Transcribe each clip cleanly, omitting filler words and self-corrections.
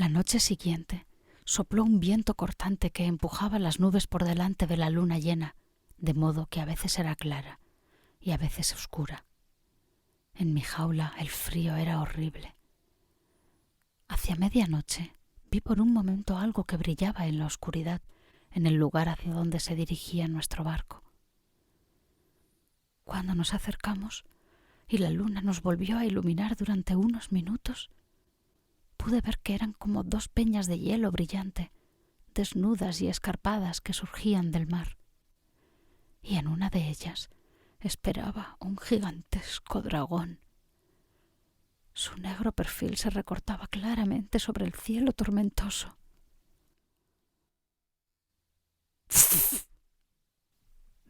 La noche siguiente sopló un viento cortante que empujaba las nubes por delante de la luna llena, de modo que a veces era clara y a veces oscura. En mi jaula el frío era horrible. Hacia medianoche vi por un momento algo que brillaba en la oscuridad, en el lugar hacia donde se dirigía nuestro barco. Cuando nos acercamos y la luna nos volvió a iluminar durante unos minutos, pude ver que eran como dos peñas de hielo brillante, desnudas y escarpadas que surgían del mar. Y en una de ellas esperaba un gigantesco dragón. Su negro perfil se recortaba claramente sobre el cielo tormentoso.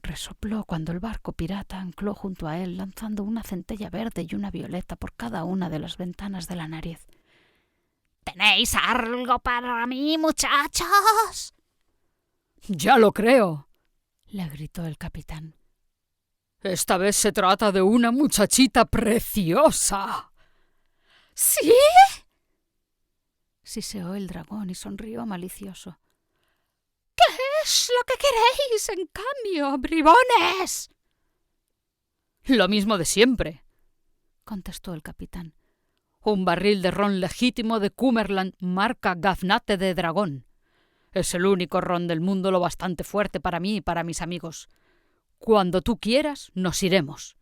Resopló cuando el barco pirata ancló junto a él, lanzando una centella verde y una violeta por cada una de las ventanas de la nariz. ¿Tenéis algo para mí, muchachos? Ya lo creo, le gritó el capitán. Esta vez se trata de una muchachita preciosa. ¿Sí? Siseó el dragón y sonrió malicioso. ¿Qué es lo que queréis, en cambio, bribones? Lo mismo de siempre, contestó el capitán. Un barril de ron legítimo de Cumberland marca Gaznate de Dragón. Es el único ron del mundo lo bastante fuerte para mí y para mis amigos. Cuando tú quieras, nos iremos.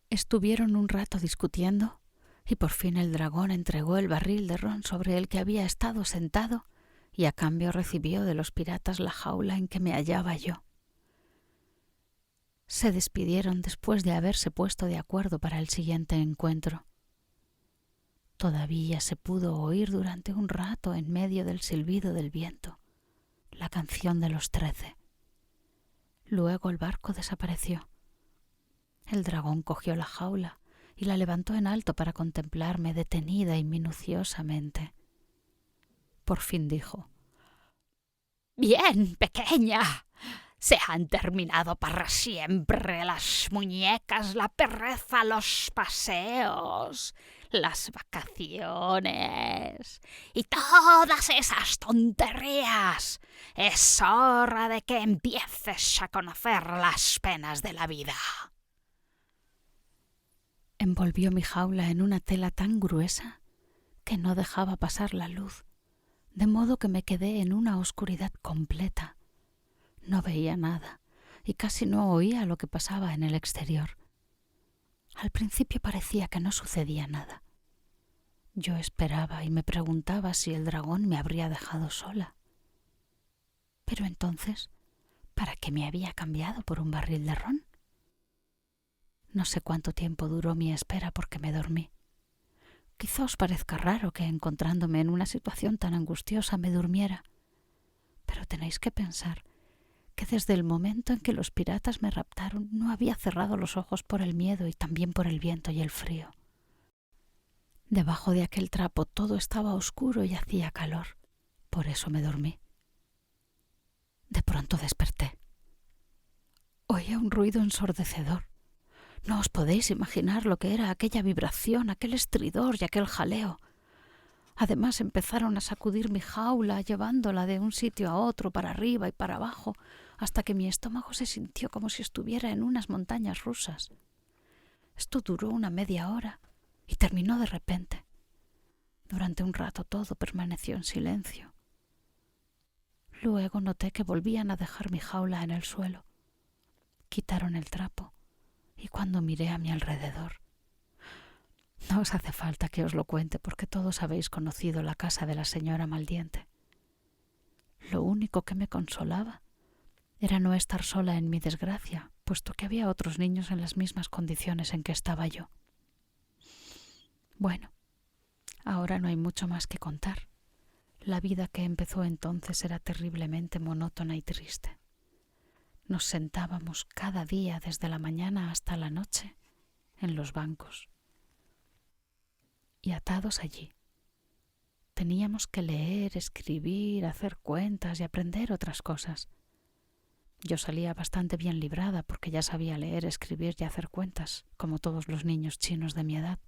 Estuvieron un rato discutiendo y por fin el dragón entregó el barril de ron sobre el que había estado sentado y a cambio recibió de los piratas la jaula en que me hallaba yo. Se despidieron después de haberse puesto de acuerdo para el siguiente encuentro. Todavía se pudo oír durante un rato en medio del silbido del viento la canción de los 13. Luego el barco desapareció. El dragón cogió la jaula y la levantó en alto para contemplarme detenida y minuciosamente. Por fin dijo: «Bien, pequeña. Se han terminado para siempre las muñecas, la pereza, los paseos, las vacaciones y todas esas tonterías. Es hora de que empieces a conocer las penas de la vida». Envolvió mi jaula en una tela tan gruesa que no dejaba pasar la luz, de modo que me quedé en una oscuridad completa. No veía nada y casi no oía lo que pasaba en el exterior. Al principio parecía que no sucedía nada. Yo esperaba y me preguntaba si el dragón me habría dejado sola. Pero entonces, ¿para qué me había cambiado por un barril de ron? No sé cuánto tiempo duró mi espera porque me dormí. Quizá os parezca raro que encontrándome en una situación tan angustiosa me durmiera, pero tenéis que pensar que desde el momento en que los piratas me raptaron no había cerrado los ojos por el miedo y también por el viento y el frío. Debajo de aquel trapo todo estaba oscuro y hacía calor. Por eso me dormí. De pronto desperté. Oía un ruido ensordecedor. No os podéis imaginar lo que era aquella vibración, aquel estridor y aquel jaleo. Además empezaron a sacudir mi jaula, llevándola de un sitio a otro, para arriba y para abajo, hasta que mi estómago se sintió como si estuviera en unas montañas rusas. Esto duró una media hora y terminó de repente. Durante un rato todo permaneció en silencio. Luego noté que volvían a dejar mi jaula en el suelo. Quitaron el trapo y cuando miré a mi alrededor... No os hace falta que os lo cuente porque todos habéis conocido la casa de la señora maldiente. Lo único que me consolaba era no estar sola en mi desgracia, puesto que había otros niños en las mismas condiciones en que estaba yo. Bueno, ahora no hay mucho más que contar. La vida que empezó entonces era terriblemente monótona y triste. Nos sentábamos cada día desde la mañana hasta la noche en los bancos. Y atados allí, teníamos que leer, escribir, hacer cuentas y aprender otras cosas. Yo salía bastante bien librada porque ya sabía leer, escribir y hacer cuentas, como todos los niños chinos de mi edad.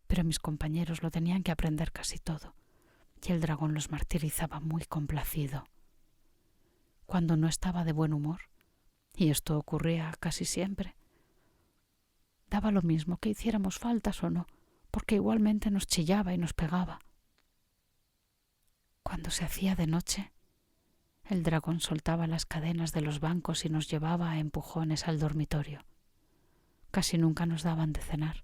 pero mis compañeros lo tenían que aprender casi todo, y el dragón los martirizaba muy complacido. Cuando no estaba de buen humor, y esto ocurría casi siempre, daba lo mismo que hiciéramos faltas o no, porque igualmente nos chillaba y nos pegaba. Cuando se hacía de noche, el dragón soltaba las cadenas de los bancos y nos llevaba a empujones al dormitorio. Casi nunca nos daban de cenar,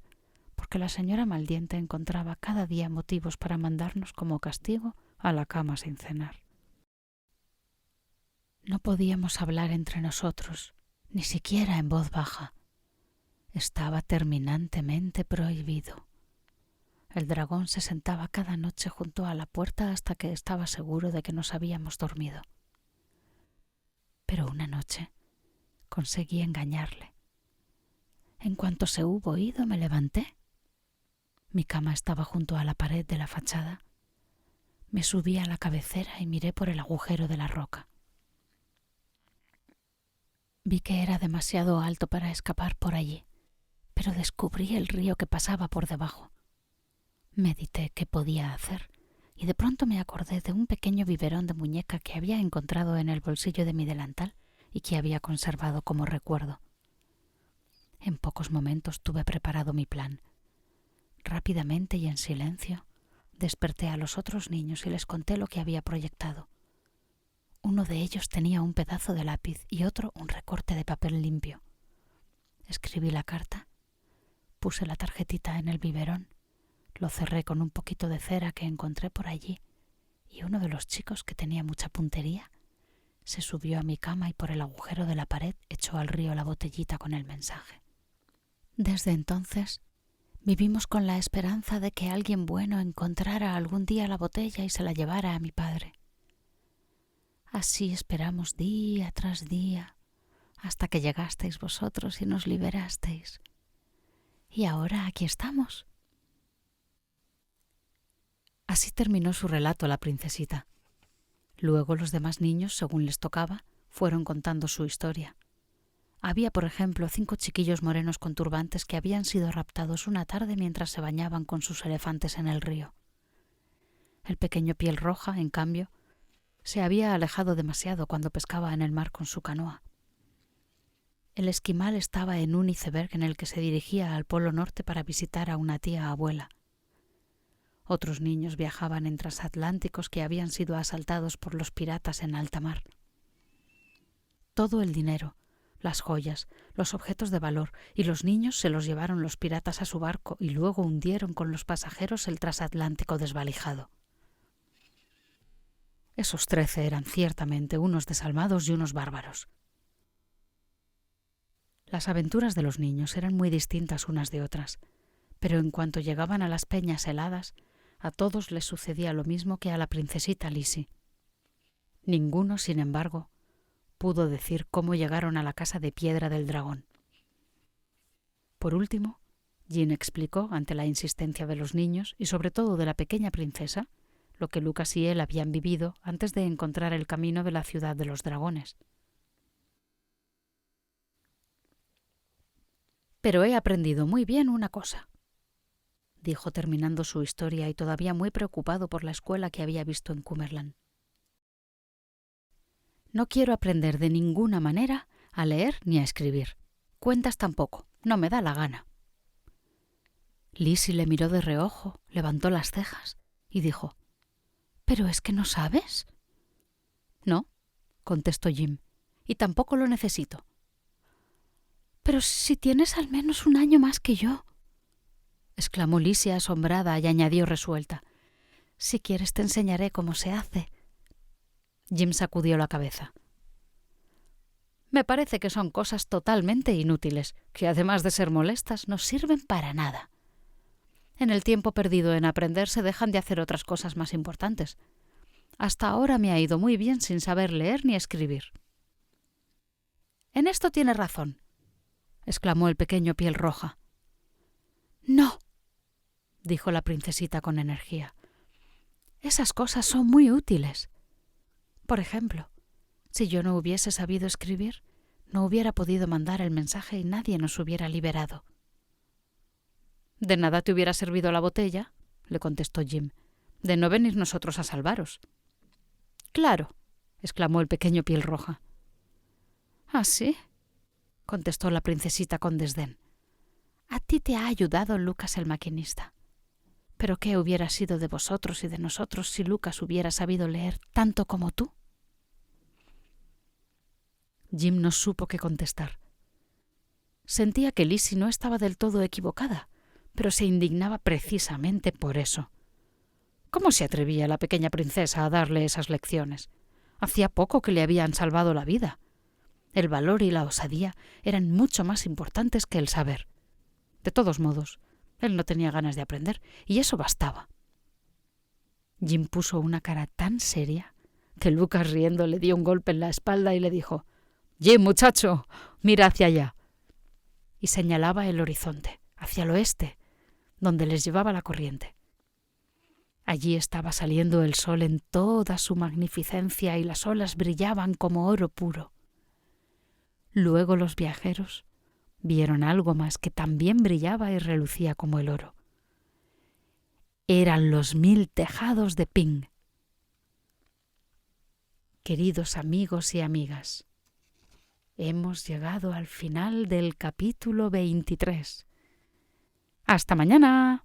porque la señora maldiente encontraba cada día motivos para mandarnos como castigo a la cama sin cenar. No podíamos hablar entre nosotros, ni siquiera en voz baja. Estaba terminantemente prohibido. El dragón se sentaba cada noche junto a la puerta hasta que estaba seguro de que nos habíamos dormido. Pero una noche conseguí engañarle. En cuanto se hubo ido, me levanté. Mi cama estaba junto a la pared de la fachada. Me subí a la cabecera y miré por el agujero de la roca. Vi que era demasiado alto para escapar por allí, pero descubrí el río que pasaba por debajo. Medité qué podía hacer y de pronto me acordé de un pequeño biberón de muñeca que había encontrado en el bolsillo de mi delantal y que había conservado como recuerdo. En pocos momentos tuve preparado mi plan. Rápidamente y en silencio desperté a los otros niños y les conté lo que había proyectado. Uno de ellos tenía un pedazo de lápiz y otro un recorte de papel limpio. Escribí la carta, puse la tarjetita en el biberón, lo cerré con un poquito de cera que encontré por allí y uno de los chicos, que tenía mucha puntería, se subió a mi cama y por el agujero de la pared echó al río la botellita con el mensaje. Desde entonces vivimos con la esperanza de que alguien bueno encontrara algún día la botella y se la llevara a mi padre. Así esperamos día tras día, hasta que llegasteis vosotros y nos liberasteis. Y ahora aquí estamos. Así terminó su relato la princesita. Luego los demás niños, según les tocaba, fueron contando su historia. Había, por ejemplo, 5 chiquillos morenos con turbantes que habían sido raptados una tarde mientras se bañaban con sus elefantes en el río. El pequeño Piel Roja, en cambio, se había alejado demasiado cuando pescaba en el mar con su canoa. El esquimal estaba en un iceberg en el que se dirigía al Polo Norte para visitar a una tía abuela. Otros niños viajaban en transatlánticos que habían sido asaltados por los piratas en alta mar. Todo el dinero, las joyas, los objetos de valor y los niños se los llevaron los piratas a su barco y luego hundieron con los pasajeros el transatlántico desvalijado. Esos 13 eran ciertamente unos desalmados y unos bárbaros. Las aventuras de los niños eran muy distintas unas de otras, pero en cuanto llegaban a las peñas heladas, a todos les sucedía lo mismo que a la princesita Lizzie. Ninguno, sin embargo, pudo decir cómo llegaron a la casa de piedra del dragón. Por último, Jean explicó, ante la insistencia de los niños y sobre todo de la pequeña princesa, lo que Lucas y él habían vivido antes de encontrar el camino de la ciudad de los dragones. Pero he aprendido muy bien una cosa, dijo terminando su historia y todavía muy preocupado por la escuela que había visto en Cumberland. No quiero aprender de ninguna manera a leer ni a escribir. Cuentas tampoco, no me da la gana. Lizzie le miró de reojo, levantó las cejas y dijo: ¿Pero es que no sabes? No, contestó Jim, y tampoco lo necesito. Pero si tienes al menos un año más que yo, exclamó Lizzie asombrada y añadió resuelta: si quieres te enseñaré cómo se hace. Jim sacudió la cabeza. Me parece que son cosas totalmente inútiles, que además de ser molestas, no sirven para nada. En el tiempo perdido en aprender se dejan de hacer otras cosas más importantes. Hasta ahora me ha ido muy bien sin saber leer ni escribir. En esto tiene razón, exclamó el pequeño Piel Roja. No, dijo la princesita con energía. Esas cosas son muy útiles. Por ejemplo, si yo no hubiese sabido escribir, no hubiera podido mandar el mensaje y nadie nos hubiera liberado. De nada te hubiera servido la botella, le contestó Jim, de no venir nosotros a salvaros. Claro, exclamó el pequeño piel roja. ¿Ah, sí?, contestó la princesita con desdén. A ti te ha ayudado Lucas el maquinista. ¿Pero qué hubiera sido de vosotros y de nosotros si Lucas hubiera sabido leer tanto como tú? Jim no supo qué contestar. Sentía que Lizzie no estaba del todo equivocada, pero se indignaba precisamente por eso. ¿Cómo se atrevía la pequeña princesa a darle esas lecciones? Hacía poco que le habían salvado la vida. El valor y la osadía eran mucho más importantes que el saber. De todos modos, él no tenía ganas de aprender, y eso bastaba. Jim puso una cara tan seria que Lucas, riendo, le dio un golpe en la espalda y le dijo: «Jim, muchacho, mira hacia allá». Y señalaba el horizonte, hacia el oeste, donde les llevaba la corriente. Allí estaba saliendo el sol en toda su magnificencia y las olas brillaban como oro puro. Luego los viajeros vieron algo más que también brillaba y relucía como el oro. Eran los 1000 tejados de Ping. Queridos amigos y amigas, hemos llegado al final del capítulo 23. ¡Hasta mañana!